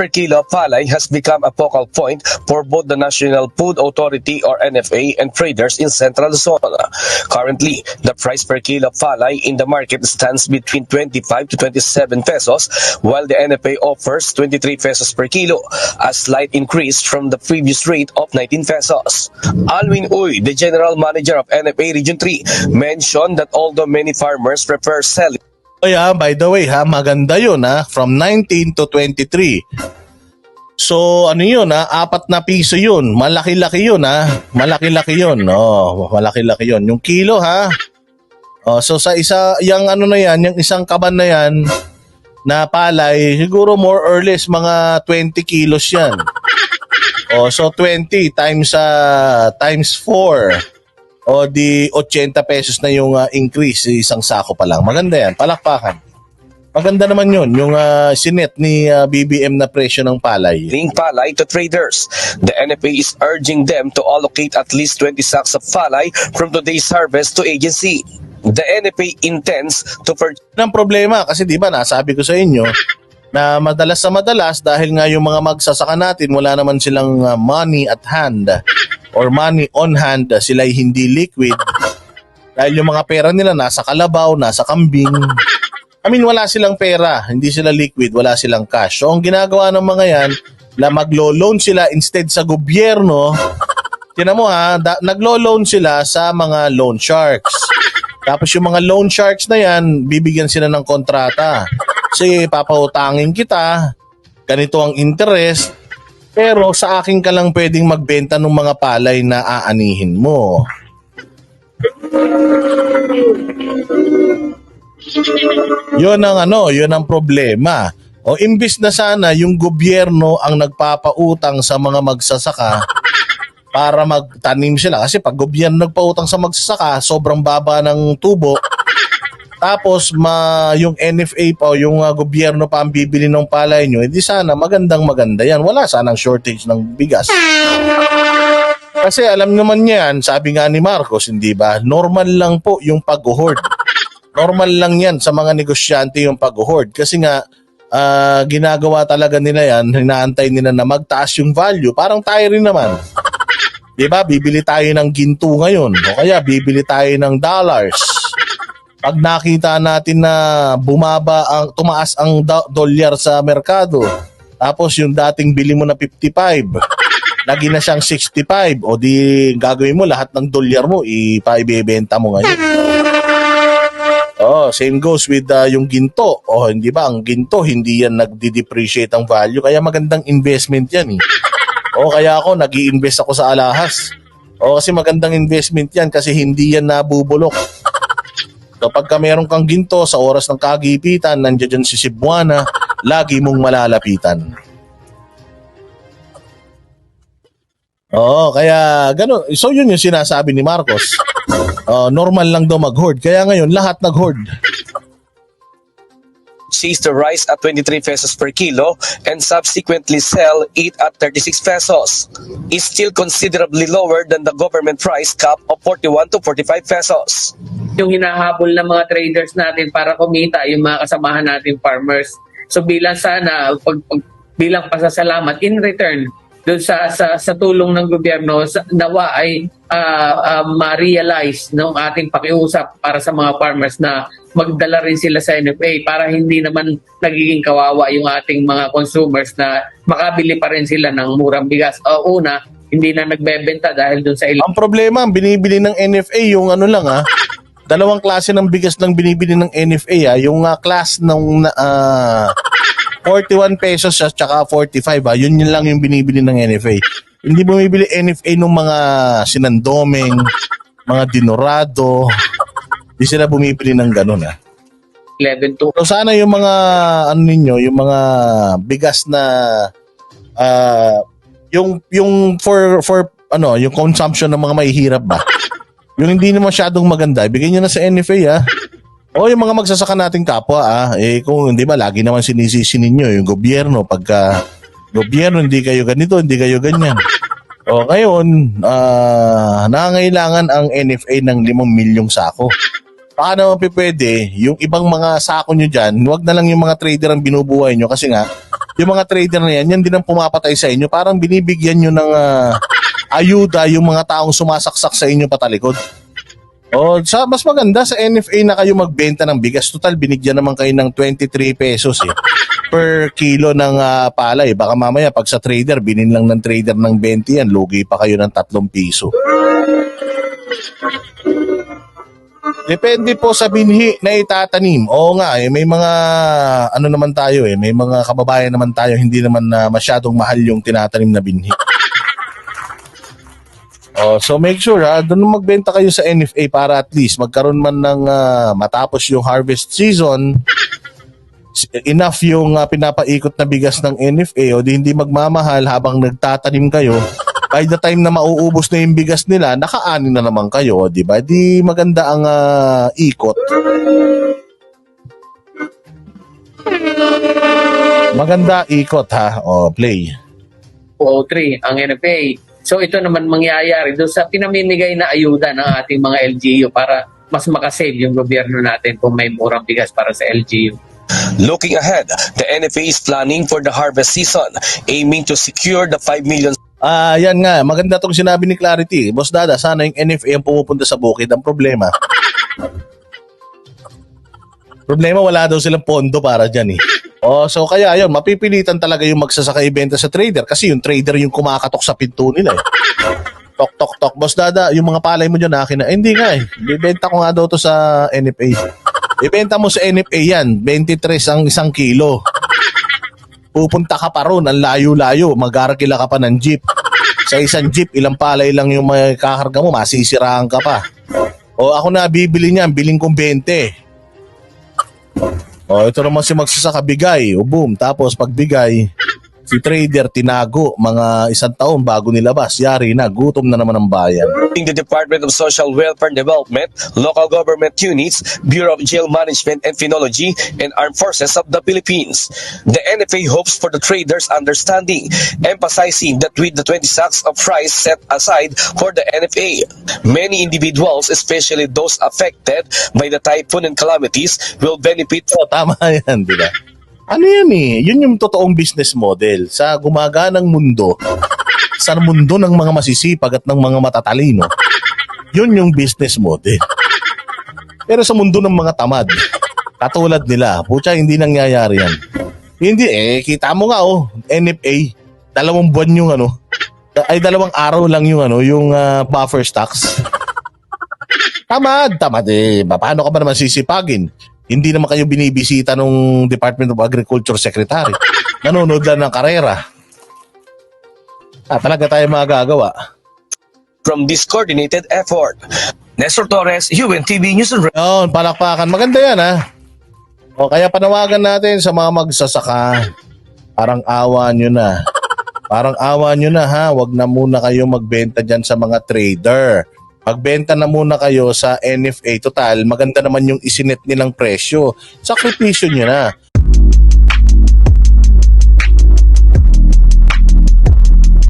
per kilo of palay has become a focal point for both the National Food Authority or NFA and traders in Central Luzon. Currently, the price per kilo of palay in the market stands between 25 to 27 pesos, while the NFA offers 23 pesos per kilo, a slight increase from the previous rate of 19 pesos. Alwin Uy, the general manager of NFA Region 3, mentioned that although many farmers prefer selling By the way maganda yun from 19 to 23. So ano yun 4 na piso yun. Malaki-laki yun Malaki-laki yun. Malaki-laki yun. Yung kilo so sa isa, yung yung isang kaban na yan na palay, siguro more or less mga 20 kilos yan. So 20 times 4. O di 80 pesos na yung increase isang sako pa lang. Maganda yan, palakpakan. Maganda naman yun, yung sinet ni BBM na presyo ng palay. Palay to traders. The NFA is urging them to allocate at least 20 sacks of palay from today's harvest to agency. The NFA intends to purchase. Ang problema kasi di ba nasabi ko sa inyo na madalas dahil nga yung mga magsasaka natin wala naman silang money at hand or money on hand, sila ay hindi liquid dahil yung mga pera nila nasa kalabaw, nasa kambing. Wala silang pera, hindi sila liquid, wala silang cash. So ang ginagawa ng mga yan, na maglo-loan sila instead sa gobyerno. Tinan mo naglo-loan sila sa mga loan sharks. Tapos yung mga loan sharks na yan, bibigyan sila ng kontrata. Kasi papautangin kita, ganito ang interest, pero sa akin ka lang pwedeng magbenta ng mga palay na aanihin mo. Yun ang problema. O imbis na sana yung gobyerno ang nagpapautang sa mga magsasaka para magtanim sila. Kasi pag gobyerno nagpautang sa magsasaka, sobrang baba ng tubo. Tapos yung NFA pa o yung gobyerno pa ang bibili ng palay nyo, hindi sana maganda yan. Wala sanang shortage ng bigas. Kasi alam naman yan, sabi nga ni Marcos, hindi ba? Normal lang po yung pag-hoard. Normal lang yan sa mga negosyante yung pag-hoard. Kasi nga, ginagawa talaga nila yan, hinaantay nila na magtaas yung value. Parang tayo rin naman. Diba? Bibili tayo ng ginto ngayon. O kaya bibili tayo ng dollars. Pag nakita natin na tumaas ang dolyar sa merkado, tapos yung dating bili mo na 55, lagi na siyang 65, o di gagawin mo lahat ng dolyar mo, ipaibebenta mo ngayon. Same goes with yung ginto. Hindi ba? Ang ginto, hindi yan nagdi-depreciate ang value, kaya magandang investment yan kaya ako, nag-i-invest ako sa alahas. Kasi magandang investment yan kasi hindi yan nabubulok. Kapag meron kang ginto sa oras ng kagipitan, nandiyan si Cebuana, lagi mong malalapitan. Kaya ganun. So yun yung sinasabi ni Marcos. Normal lang daw mag-hoard. Kaya ngayon, lahat nag-hoard. Sees the rise at 23 pesos per kilo and subsequently sell it at 36 pesos. Is still considerably lower than the government price cap of 41 to 45 pesos. Yung hinahabol ng mga traders natin para kumita yung mga kasamahan natin farmers. So bilang bilang pasasalamat in return doon sa tulong ng gobyerno, nawa ay ma-realize ng ating pakiusap para sa mga farmers na magdala rin sila sa NFA para hindi naman nagiging kawawa yung ating mga consumers na makabili pa rin sila ng murang bigas. Una, hindi na nagbebenta dahil doon sa Ang problema, binibili ng NFA yung dalawang klase ng bigas lang binibili ng NFA. Yung class ng 41 pesos at saka 45. Yun lang yung binibili ng NFA. Hindi bumibili NFA ng mga sinandomeng, mga dinorado. Hindi sila bumibili ng ganun. 11 to. So sana yung mga yung mga bigas na yung for yung consumption ng mga mahihirap ba. Yung hindi na masyadong maganda, ibigay niyo na sa NFA yung mga magsasaka nating kapwa kung hindi ba lagi naman sinisisi ninyo yung gobyerno pagka gobyerno hindi kayo ganito, hindi kayo ganyan. Ngayon, nangangailangan ang NFA ng 5 milyong sako. Baka naman pwede, yung ibang mga sako nyo dyan, huwag na lang yung mga trader ang binubuhay nyo kasi nga, yung mga trader na yan din ang pumapatay sa inyo. Parang binibigyan nyo ng ayuda yung mga taong sumasaksak sa inyo patalikod. Mas maganda sa NFA na kayo magbenta ng bigas. Total, binigyan naman kayo ng 23 pesos per kilo ng palay. Baka mamaya pag sa trader, binin lang ng trader ng 20 yan, lugi pa kayo ng 3 piso. Depende po sa binhi na itatanim. Oo nga, may mga naman tayo may mga kababayan naman tayo hindi naman masyadong mahal yung tinatanim na binhi. So make sure doon magbenta kayo sa NFA para at least magkaroon man ng matapos yung harvest season, enough yung pinapaikot na bigas ng NFA o di hindi magmamahal habang nagtatanim kayo. By the time na mauubos na yung bigas nila, nakaani na naman kayo, di ba? Di maganda ang ikot. Maganda ikot ha. Play. 203 ang NFA. So ito naman mangyayari doon sa pinamimigay na ayuda ng ating mga LGU para mas makasave yung gobyerno natin kung may murang bigas para sa LGU. Looking ahead, the NFA is planning for the harvest season, aiming to secure the 5 million. Yan nga, maganda tong sinabi ni Clarity. Boss Dada, sana yung NFA ang pumupunta sa bukid. Ang problema, wala daw silang pondo para dyan so kaya yun, mapipilitan talaga yung magsasaka ibenta sa trader kasi yung trader yung kumakatok sa pinto nila Tok, tok, tok. Boss Dada, yung mga palay mo dyan akin na. Hindi nga bibenta ko nga daw to sa NFA. Ibenta mo sa NFA yan, 23 ang 1 kilo. Pupunta ka pa ron, ang layo-layo, mag-arakila ka pa ng jeep. Sa isang jeep, ilang palay lang yung may kakarga mo, masisiraan ka pa. Ako na bibili niyan, biling kong 20. Ito naman si magsasaka, bigay. Boom, tapos pagbigay, si trader tinago mga 1 taon bago nilabas. Yari na, gutom na naman ang bayan. The Department of Social Welfare and Development, local government units, Bureau of Jail Management and Phenology, and Armed Forces of the Philippines. The NFA hopes for the traders' understanding, emphasizing that with the 20 sacks of rice set aside for the NFA, many individuals, especially those affected by the typhoon and calamities, will benefit. Tama yan, di ba? Ano yan Yun yung totoong business model sa gumaganang mundo, sa mundo ng mga masisipag at ng mga matatalino. Yun yung business model. Pero sa mundo ng mga tamad, katulad nila, pucha, hindi nangyayari yan. Hindi kita mo nga NFA, 2 buwan yung 2 araw lang yung yung buffer stocks. Tamad paano ka ba naman sisipagin? Hindi naman kayo binibisita ng Department of Agriculture Secretary. Nanonood lang ng karera. Talaga tayo magagawa. From this coordinated effort. Nestor Torres, UNTV News and Palakpakan. Maganda yan kaya panawagan natin sa mga magsasaka. Parang awa nyo na. Wag na muna kayo magbenta dyan sa mga trader. Magbenta na muna kayo sa NFA. Total, maganda naman yung isinet nilang presyo. Sakripisyo nyo na.